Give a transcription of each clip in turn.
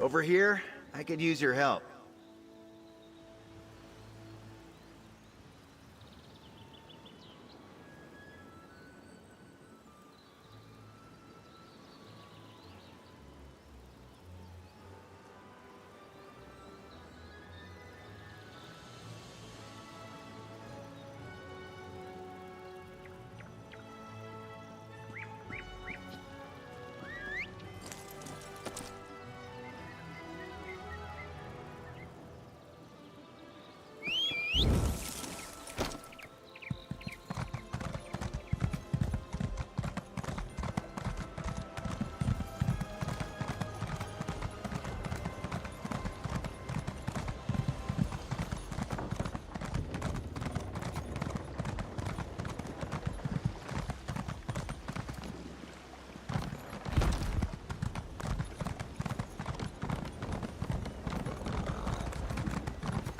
Over here, I could use your help.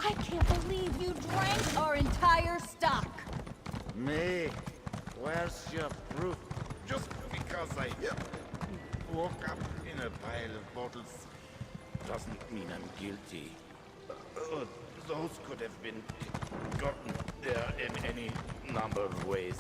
I can't believe you drank our entire stock. Me? Where's your proof? Just because I woke up in a pile of bottles doesn't mean I'm guilty. Those could have been gotten there in any number of ways.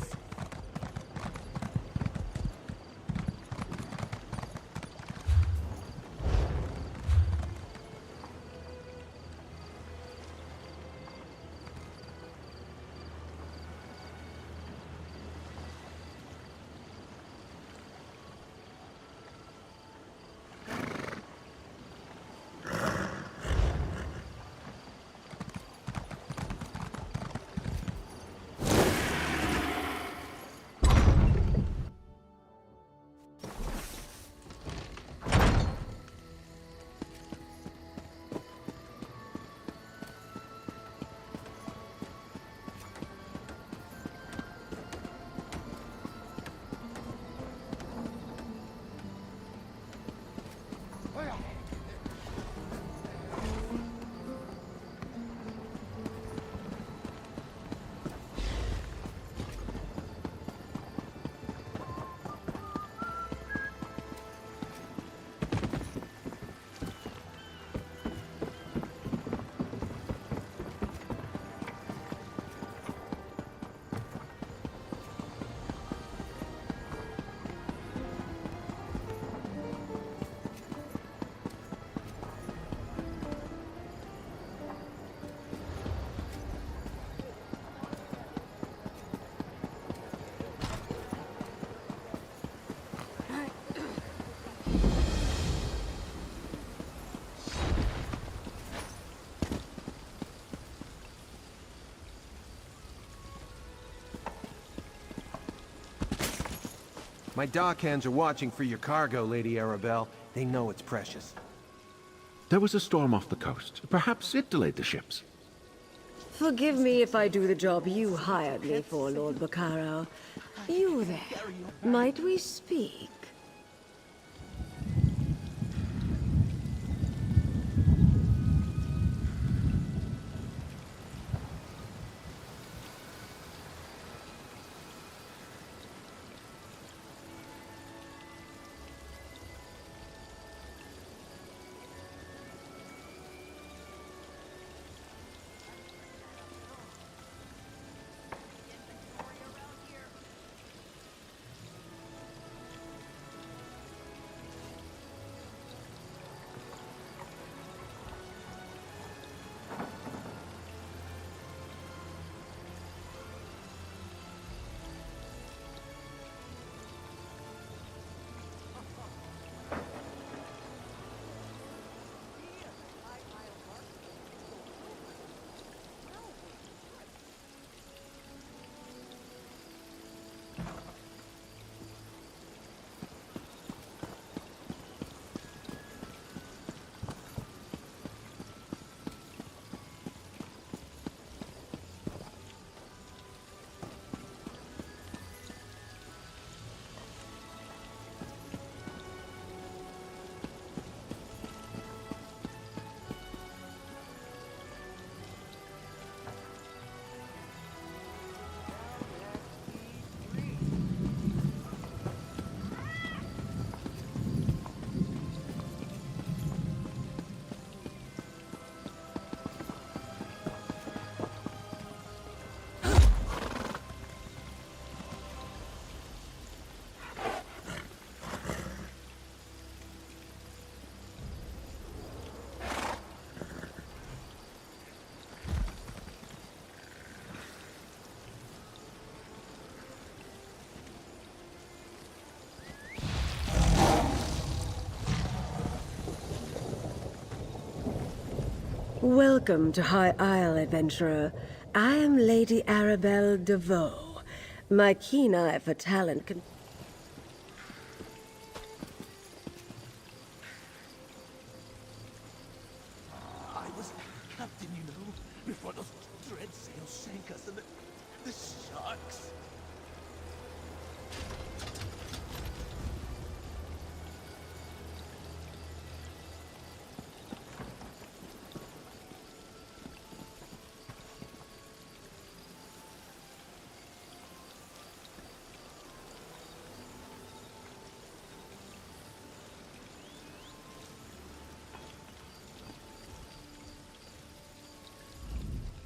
My dockhands are watching for your cargo, Lady Arabelle. They know it's precious. There was a storm off the coast. Perhaps it delayed the ships. Forgive me if I do the job you hired me for, Lord Bacaro. You there. Might we speak? Welcome to High Isle, adventurer. I am Lady Arabelle DeVoe. My keen eye for talent can... I was captain, you know, before those dread sails sank us and the sharks.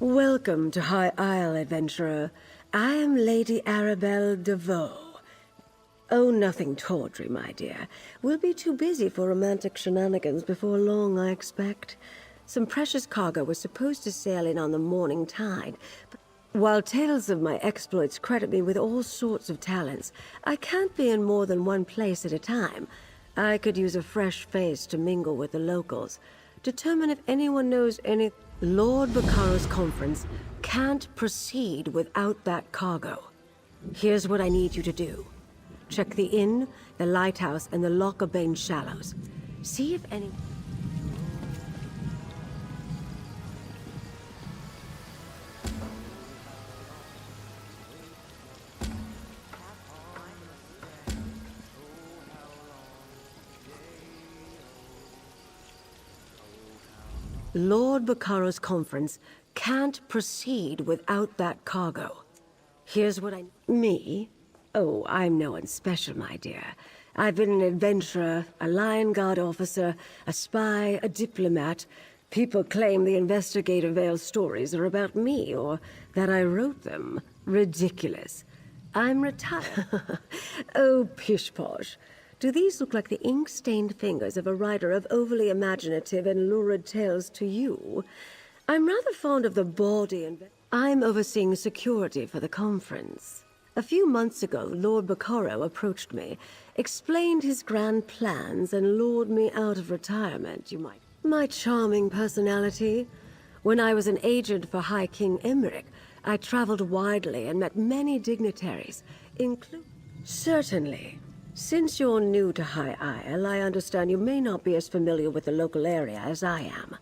Welcome to High Isle, adventurer. I am Lady Arabelle DeVoe. Oh, nothing tawdry, my dear. We'll be too busy for romantic shenanigans before long, I expect. Some precious cargo was supposed to sail in on the morning tide, but while tales of my exploits credit me with all sorts of talents, I can't be in more than one place at a time. I could use a fresh face to mingle with the locals. Determine if anyone knows any... Lord Baccaro's conference can't proceed without that cargo. Here's what I need you to do. Check the inn, the lighthouse, and the Lockabane shallows. See if any... Lord Baccaro's conference can't proceed without that cargo. Here's what I... Me? Oh, I'm no one special, my dear. I've been an adventurer, a Lion Guard officer, a spy, a diplomat. People claim the Investigator Vale stories are about me, or that I wrote them. Ridiculous. I'm retired. Oh, pish-posh. Do these look like the ink-stained fingers of a writer of overly imaginative and lurid tales to you? I'm rather fond of the bawdy and... I'm overseeing security for the conference. A few months ago, Lord Baccaro approached me, explained his grand plans, and lured me out of retirement, you might... My charming personality. When I was an agent for High King Emmerich, I traveled widely and met many dignitaries, including... Certainly. Since you're new to High Isle, I understand you may not be as familiar with the local area as I am.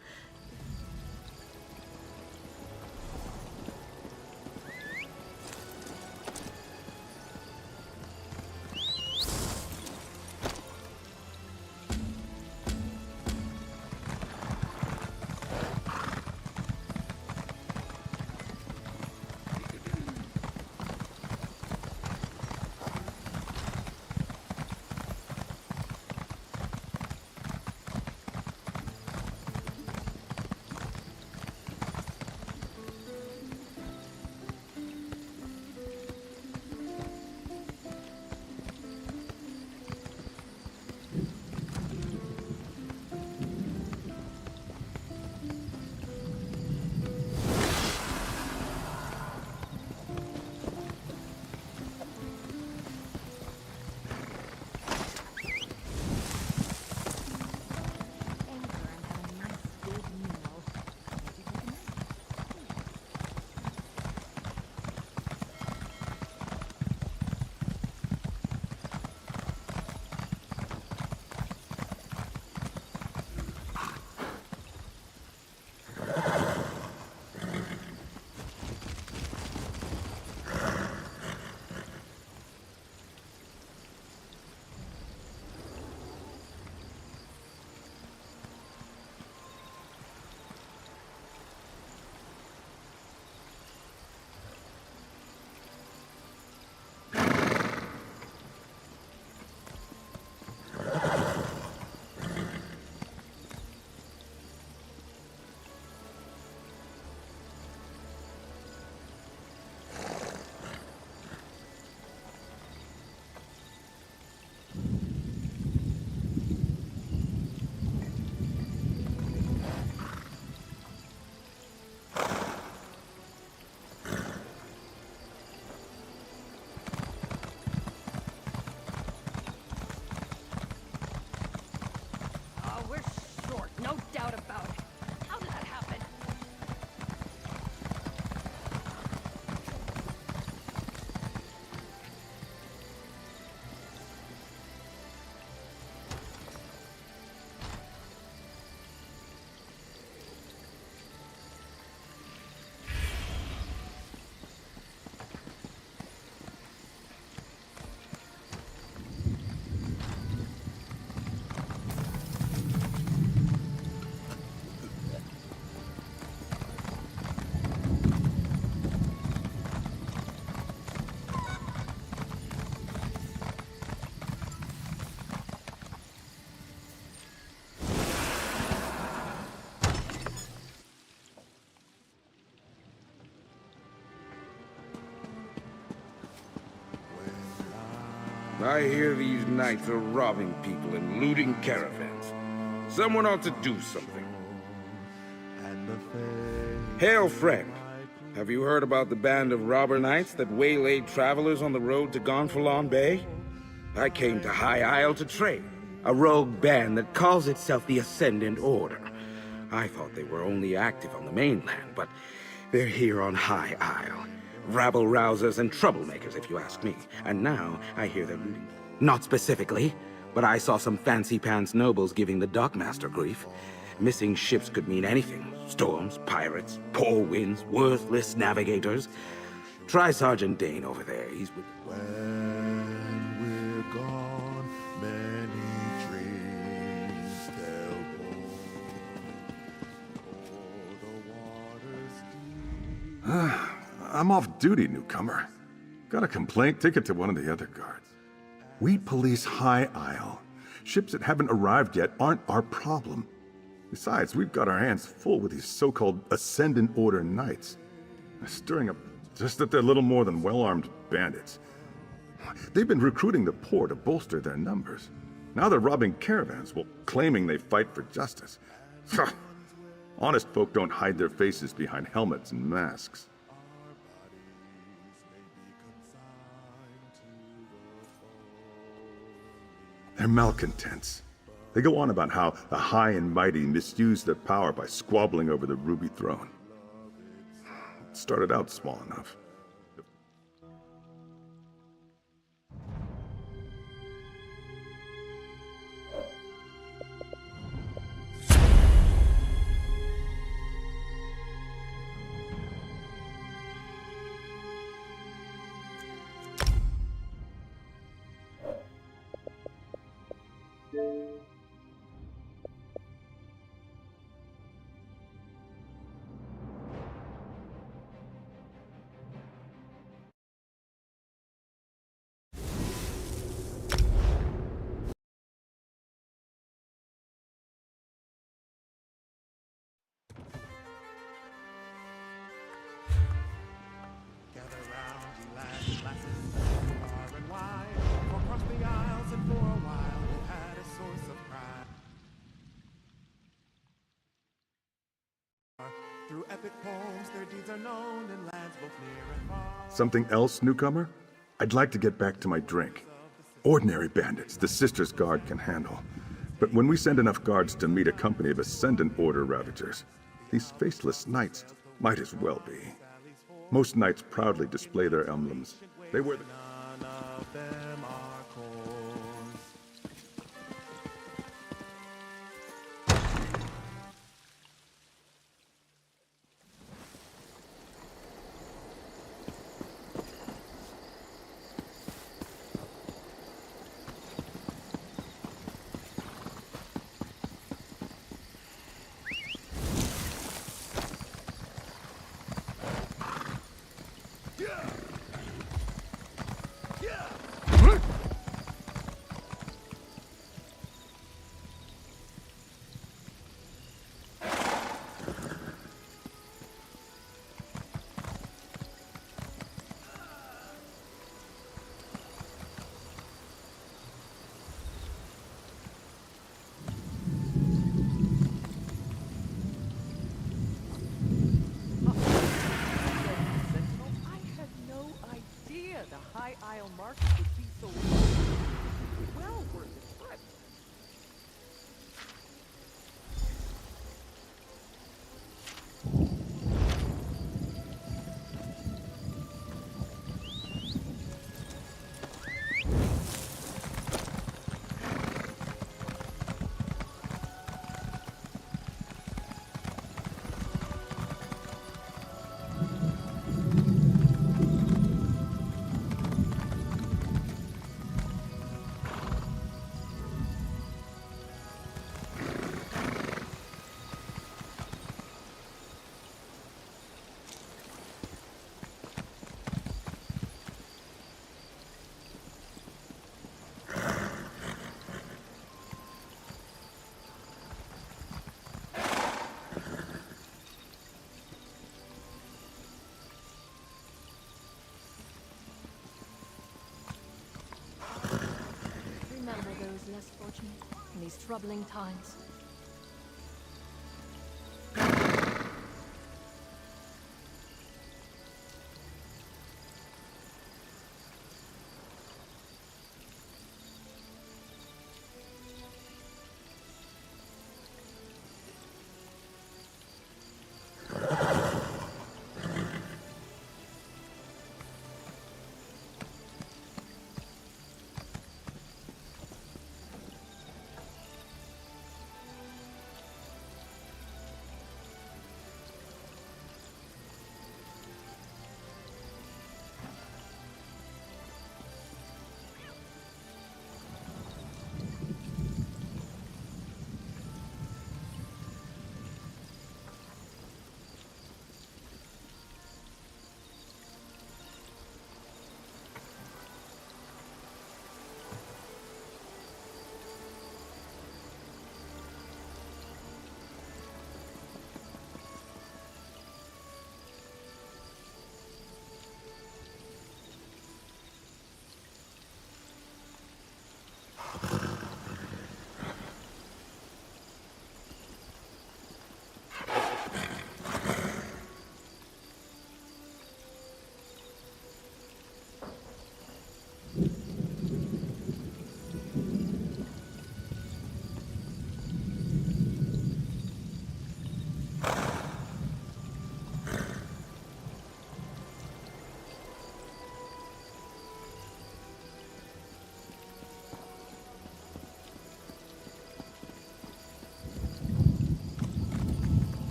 I hear these knights are robbing people and looting caravans. Someone ought to do something. Hail, friend. Have you heard about the band of robber knights that waylaid travelers on the road to Gonfalon Bay? I came to High Isle to trade. A rogue band that calls itself the Ascendant Order. I thought they were only active on the mainland, but they're here on High Isle. Rabble-rousers and troublemakers, if you ask me. And now I hear they're looting. Not specifically, but I saw some fancy-pants nobles giving the dockmaster grief. Missing ships could mean anything. Storms, pirates, poor winds, worthless navigators. Try Sergeant Dane over there. He's with... When we're gone, many dreams they'll go. O'er the waters deep. I'm off duty, newcomer. Got a complaint? Take it to one of the other guards. We police High Isle. Ships that haven't arrived yet aren't our problem. Besides, we've got our hands full with these so-called Ascendant Order Knights. They're stirring up just that they're little more than well-armed bandits. They've been recruiting the poor to bolster their numbers. Now they're robbing caravans while claiming they fight for justice. Honest folk don't hide their faces behind helmets and masks. They're malcontents. They go on about how the high and mighty misuse their power by squabbling over the Ruby Throne. It started out small enough. Through epic poems, their deeds are known in lands both near and far. Something else, newcomer? I'd like to get back to my drink. Ordinary bandits, the Sisters' Guard can handle. But when we send enough guards to meet a company of Ascendant Order Ravagers, these faceless knights might as well be. Most knights proudly display their emblems. They wear the... None of them are cold. market would be so well worth the trip. less fortunate in these troubling times.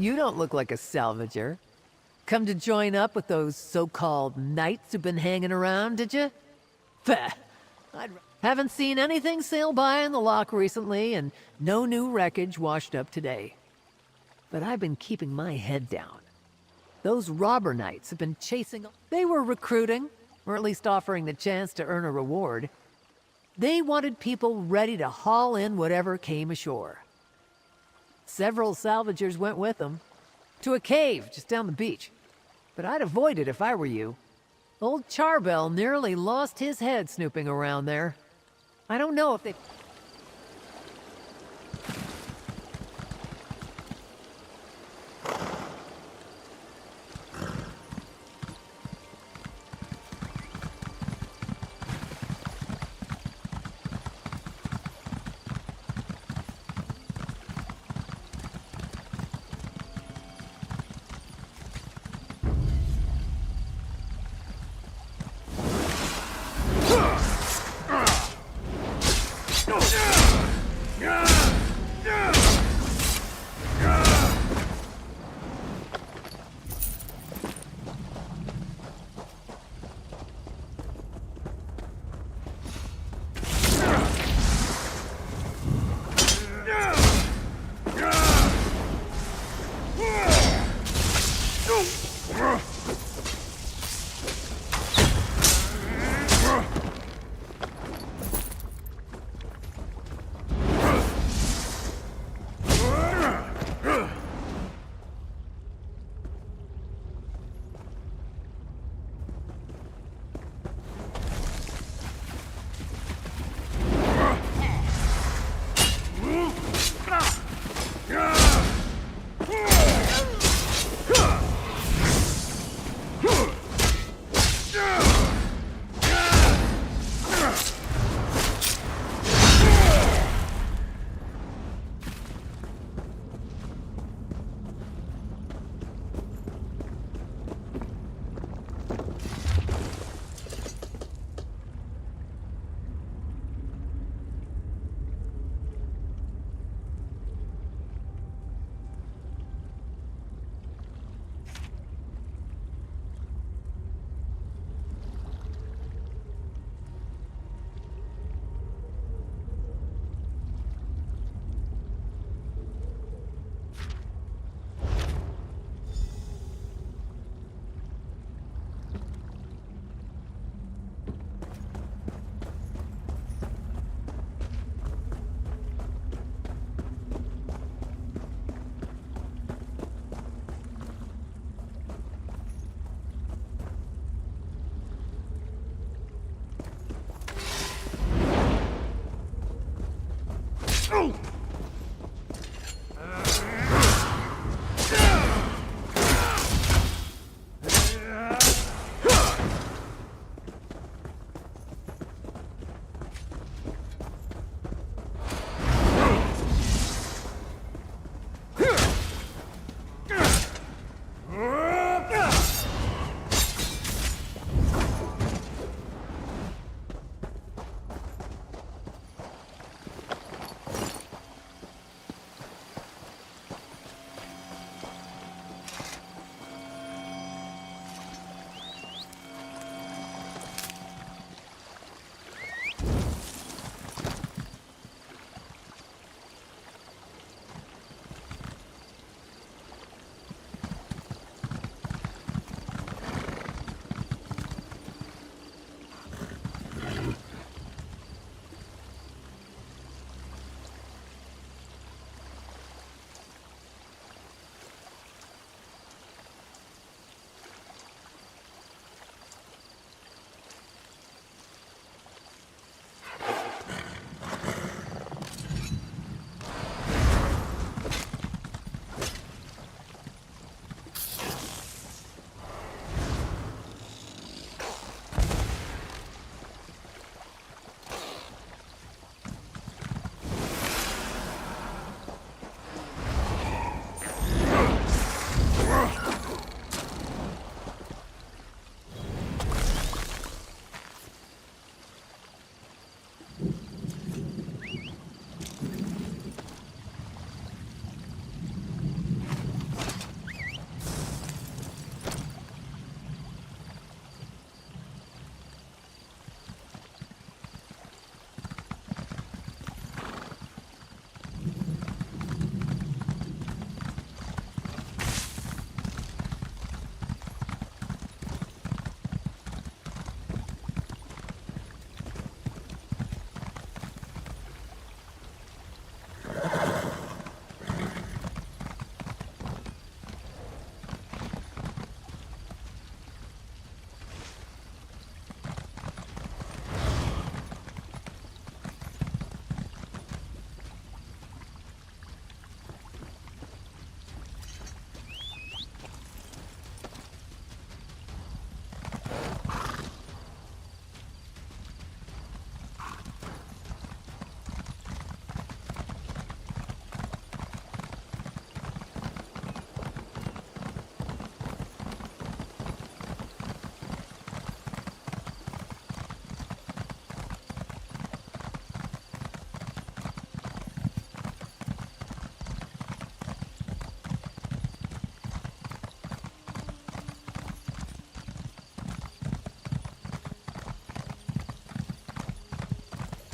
You don't look like a salvager. Come to join up with those so-called knights who've been hanging around, did you? Pah! Haven't seen anything sail by in the lock recently, and no new wreckage washed up today. But I've been keeping my head down. Those robber knights have been chasing... They were recruiting, or at least offering the chance to earn a reward. They wanted people ready to haul in whatever came ashore. Several salvagers went with them, to a cave just down the beach. But I'd avoid it if I were you. Old Charbel nearly lost his head snooping around there. I don't know if they...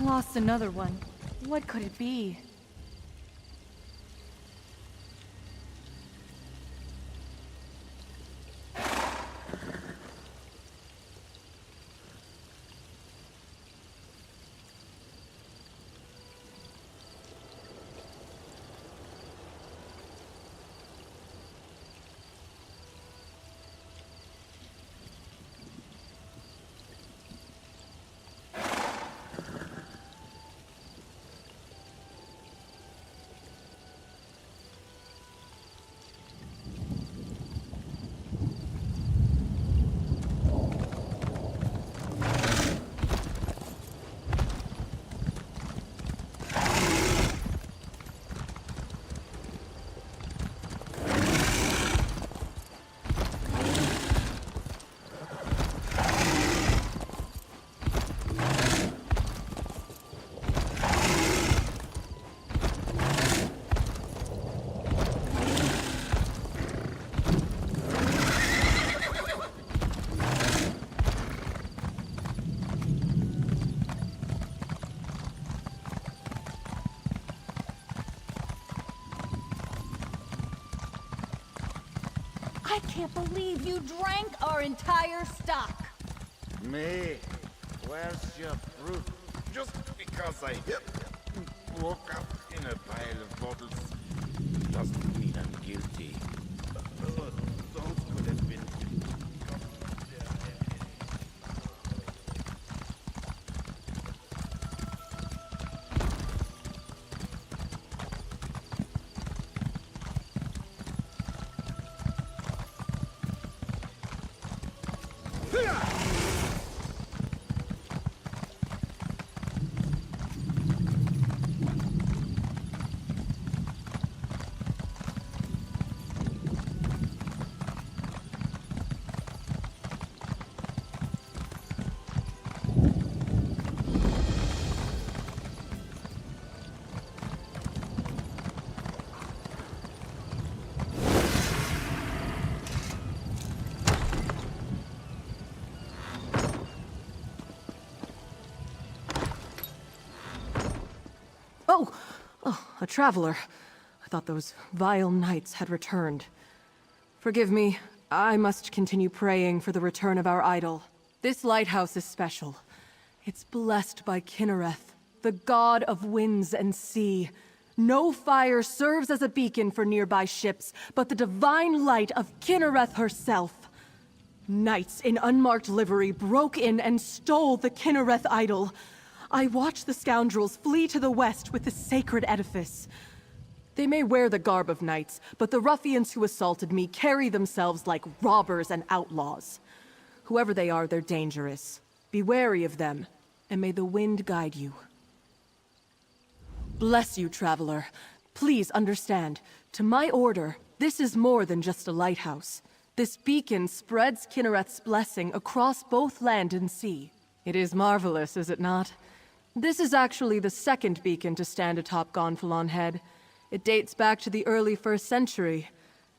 Lost another one. What could it be? I can't believe you drank our entire stock. Me, where's your proof? Just because I woke up in a pile of bottles doesn't mean I'm guilty. Those could have been... A traveler. I thought those vile knights had returned. Forgive me, I must continue praying for the return of our idol. This lighthouse is special. It's blessed by Kinnereth, the god of winds and sea. No fire serves as a beacon for nearby ships, but the divine light of Kinnereth herself. Knights in unmarked livery broke in and stole the Kinnereth idol. I watched the scoundrels flee to the west with the sacred edifice. They may wear the garb of knights, but the ruffians who assaulted me carry themselves like robbers and outlaws. Whoever they are, they're dangerous. Be wary of them, and may the wind guide you. Bless you, traveler. Please understand, to my order, this is more than just a lighthouse. This beacon spreads Kinnereth's blessing across both land and sea. It is marvelous, is it not? This is actually the second beacon to stand atop Gonfalon Head. It dates back to the early 1st century.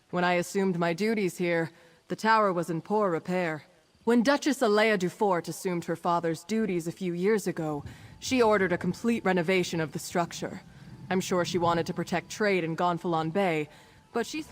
When I assumed my duties here, the tower was in poor repair. When Duchess Alea Dufort assumed her father's duties a few years ago, she ordered a complete renovation of the structure. I'm sure she wanted to protect trade in Gonfalon Bay, but she's...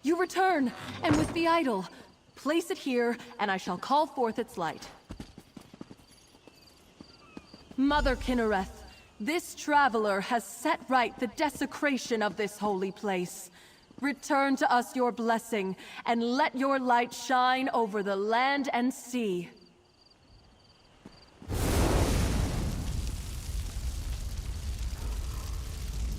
You return, and with the idol. Place it here, and I shall call forth its light. Mother Kinnereth, this traveler has set right the desecration of this holy place. Return to us your blessing, and let your light shine over the land and sea.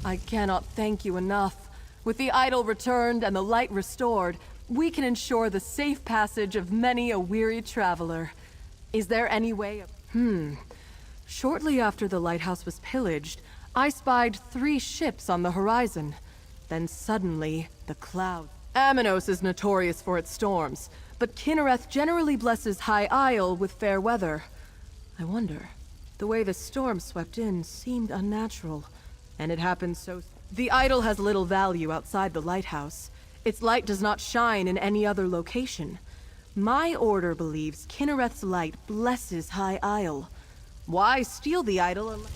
I cannot thank you enough. With the idol returned and the light restored, we can ensure the safe passage of many a weary traveler. Is there any way of... Shortly after the lighthouse was pillaged, I spied 3 ships on the horizon. Then suddenly, the cloud... Aminos is notorious for its storms, but Kinnereth generally blesses High Isle with fair weather. I wonder, the way the storm swept in seemed unnatural, and it happened so... The idol has little value outside the lighthouse. Its light does not shine in any other location. My order believes Kinnereth's light blesses High Isle. Why steal the idol unless...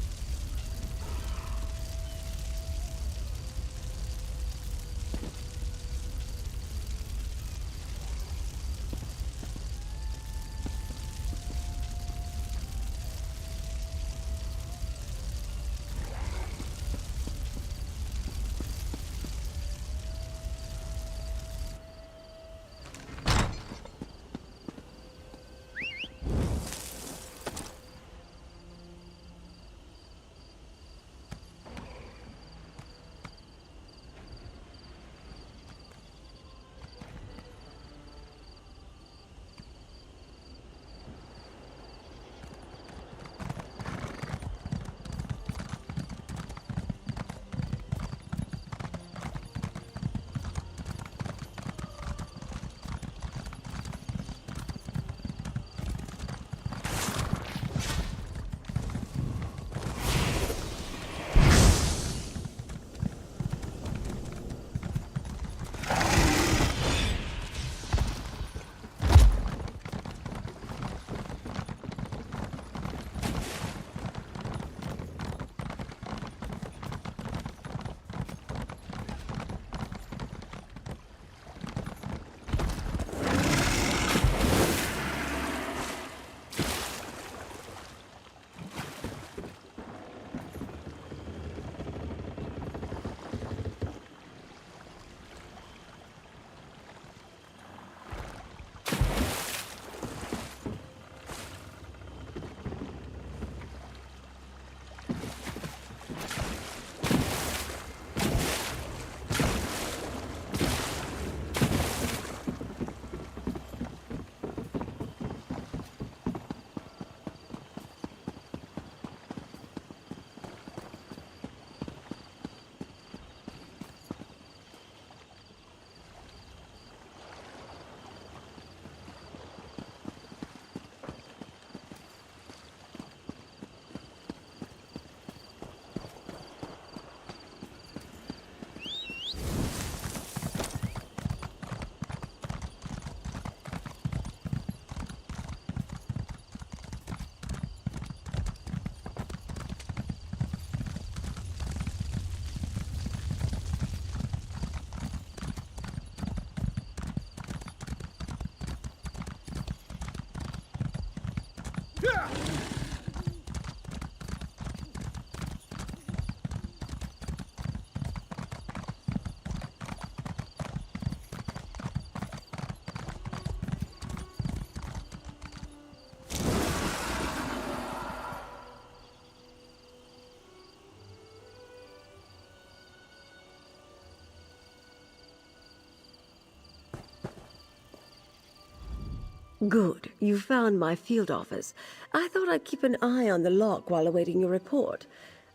Good. You found my field office. I thought I'd keep an eye on the lock while awaiting your report.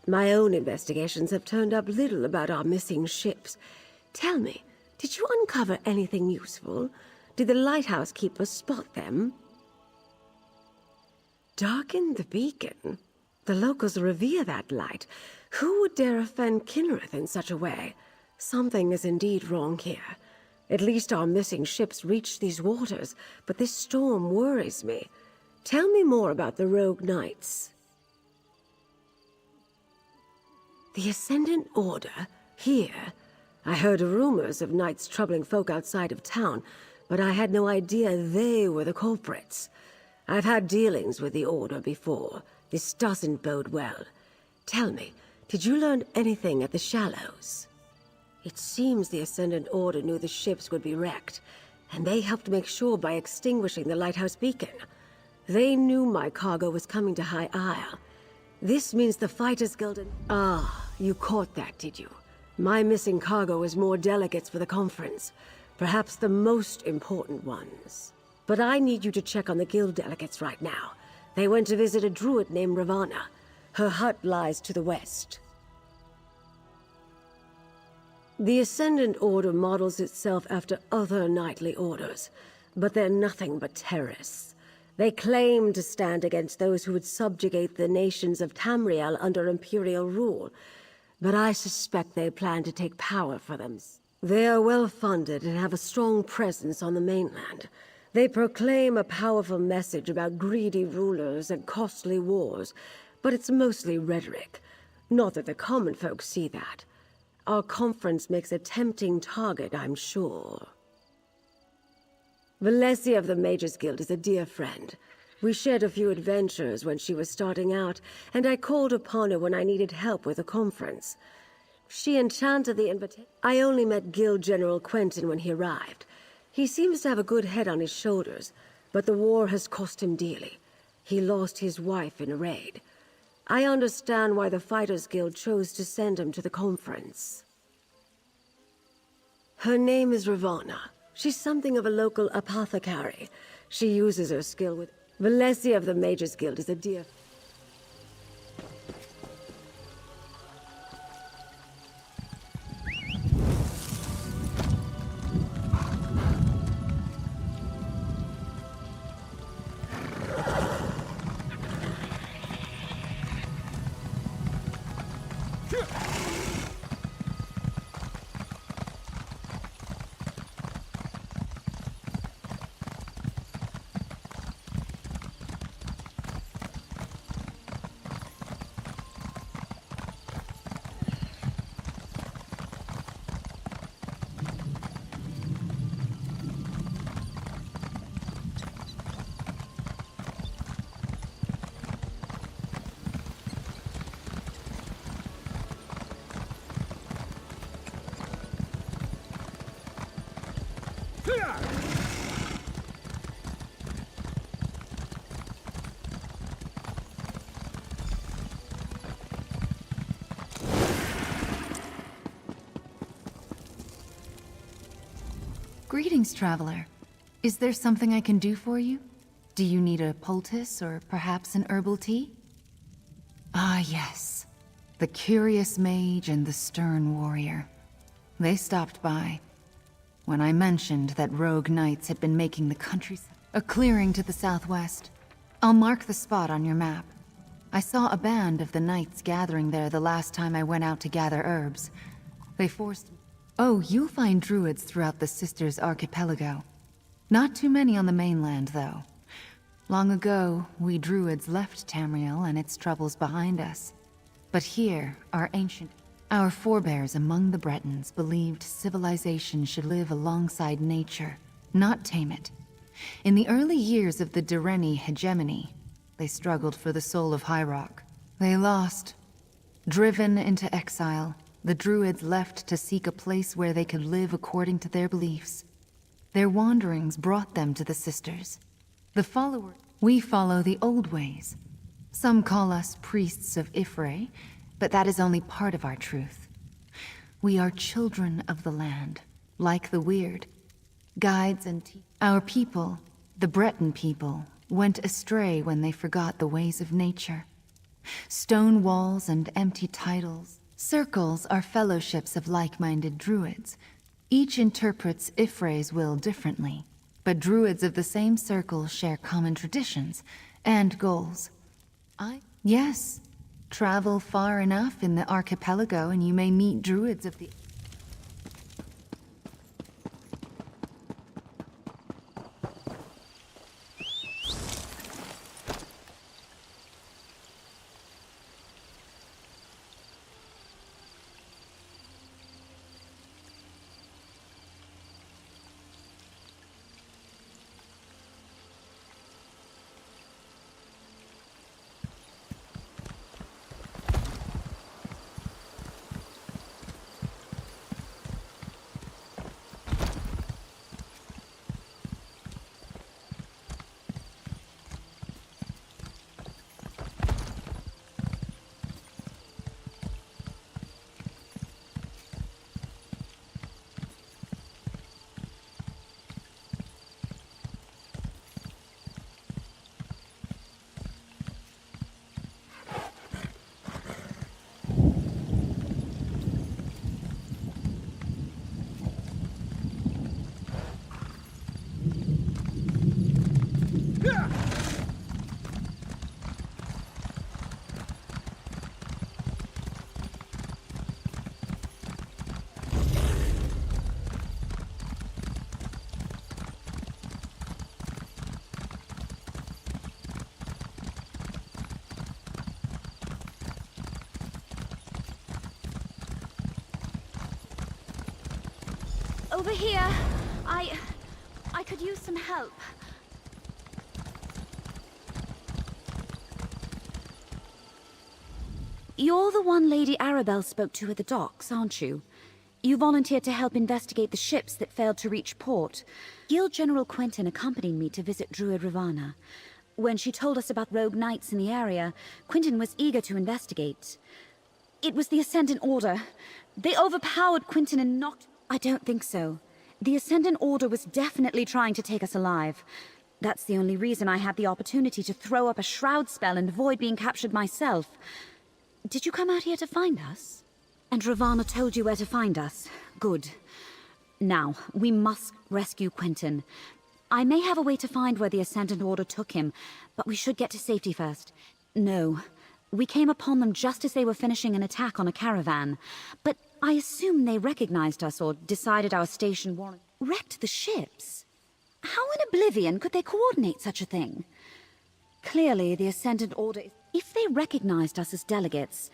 My own investigations have turned up little about our missing ships. Tell me, did you uncover anything useful? Did the lighthouse keeper spot them? Darken the beacon? The locals revere that light. Who would dare offend Kinnereth in such a way? Something is indeed wrong here. At least our missing ships reached these waters, but this storm worries me. Tell me more about the rogue knights. The Ascendant Order? Here? I heard rumors of knights troubling folk outside of town, but I had no idea they were the culprits. I've had dealings with the Order before. This doesn't bode well. Tell me, did you learn anything at the Shallows? It seems the Ascendant Order knew the ships would be wrecked, and they helped make sure by extinguishing the lighthouse beacon. They knew my cargo was coming to High Isle. This means the Fighters Guild and... Ah, you caught that, did you? My missing cargo is more delegates for the conference. Perhaps the most important ones. But I need you to check on the guild delegates right now. They went to visit a druid named Ravana. Her hut lies to the west. The Ascendant Order models itself after other knightly orders, but they're nothing but terrorists. They claim to stand against those who would subjugate the nations of Tamriel under imperial rule, but I suspect they plan to take power for them. They are well-funded and have a strong presence on the mainland. They proclaim a powerful message about greedy rulers and costly wars, but it's mostly rhetoric. Not that the common folk see that. Our conference makes a tempting target, I'm sure. Valencia of the Mages Guild is a dear friend. We shared a few adventures when she was starting out, and I called upon her when I needed help with a conference. She enchanted the invitation. I only met Guild General Quentin when he arrived. He seems to have a good head on his shoulders, but the war has cost him dearly. He lost his wife in a raid. I understand why the Fighters Guild chose to send him to the conference. Her name is Ravana. She's something of a local apothecary. She uses her skill with... Valencia of the Mages Guild is a dear... Greetings, traveler. Is there something I can do for you? Do you need a poultice or perhaps an herbal tea? Ah, yes. The curious mage and the stern warrior. They stopped by when I mentioned that rogue knights had been making the countryside a clearing to the southwest. I'll mark the spot on your map. I saw a band of the knights gathering there the last time I went out to gather herbs. They forced... Oh, you'll find druids throughout the Sisters Archipelago. Not too many on the mainland, though. Long ago, we druids left Tamriel and its troubles behind us. But here, our forebears among the Bretons believed civilization should live alongside nature, not tame it. In the early years of the Direni hegemony, They struggled for the soul of High Rock. They lost. Driven into exile, the Druids left to seek a place where they could live according to their beliefs. Their wanderings brought them to the Sisters. We follow the old ways. Some call us priests of Ifre, but that is only part of our truth. We are children of the land, like the Weird. Guides and our people, the Breton people, went astray when they forgot the ways of nature. Stone walls and empty titles. Circles are fellowships of like-minded druids. Each interprets Ifre's will differently, but druids of the same circle share common traditions and goals. Yes. Travel far enough in the archipelago and you may meet druids of the... Over here. I could use some help. You're the one Lady Arabelle spoke to at the docks, aren't you? You volunteered to help investigate the ships that failed to reach port. Guild General Quentin accompanied me to visit Druid Ravana. When she told us about rogue knights in the area, Quentin was eager to investigate. It was the Ascendant Order. They overpowered Quentin and knocked... I don't think so. The Ascendant Order was definitely trying to take us alive. That's the only reason I had the opportunity to throw up a shroud spell and avoid being captured myself. Did you come out here to find us? And Ravana told you where to find us. Good. Now, we must rescue Quentin. I may have a way to find where the Ascendant Order took him, but we should get to safety first. No. We came upon them just as they were finishing an attack on a caravan. But I assume they recognized us or decided our station warrant... Wrecked the ships? How in oblivion could they coordinate such a thing? Clearly, the Ascendant Order... If they recognized us as delegates...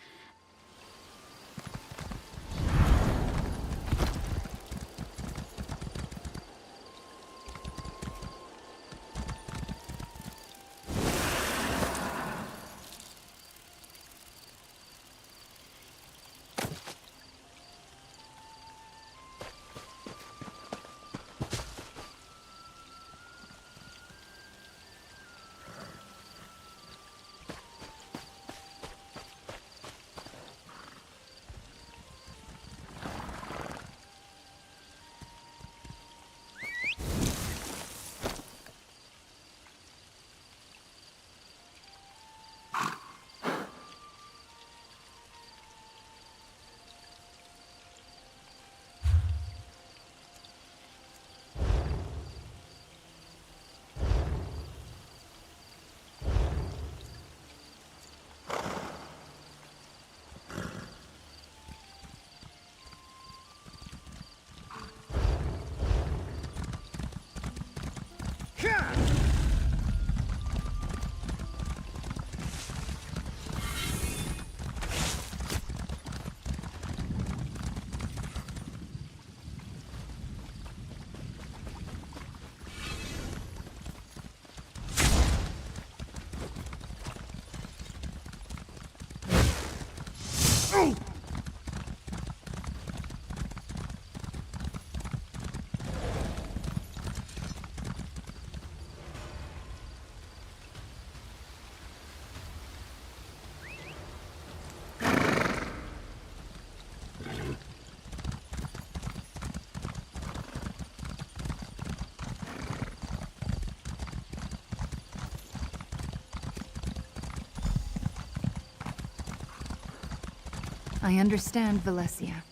I understand, Valencia.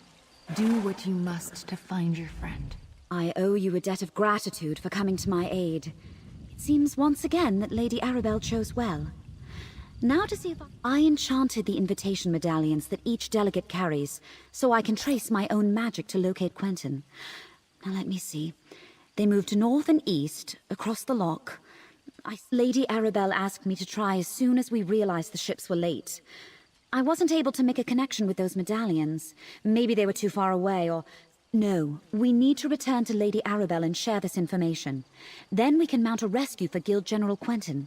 Do what you must to find your friend. I owe you a debt of gratitude for coming to my aid. It seems once again that Lady Arabelle chose well. Now to see if I enchanted the invitation medallions that each delegate carries, so I can trace my own magic to locate Quentin. Now let me see. They moved north and east, across the loch. Lady Arabelle asked me to try as soon as we realized the ships were late. I wasn't able to make a connection with those medallions. Maybe they were too far away, or... No, we need to return to Lady Arabelle and share this information. Then we can mount a rescue for Guild General Quentin.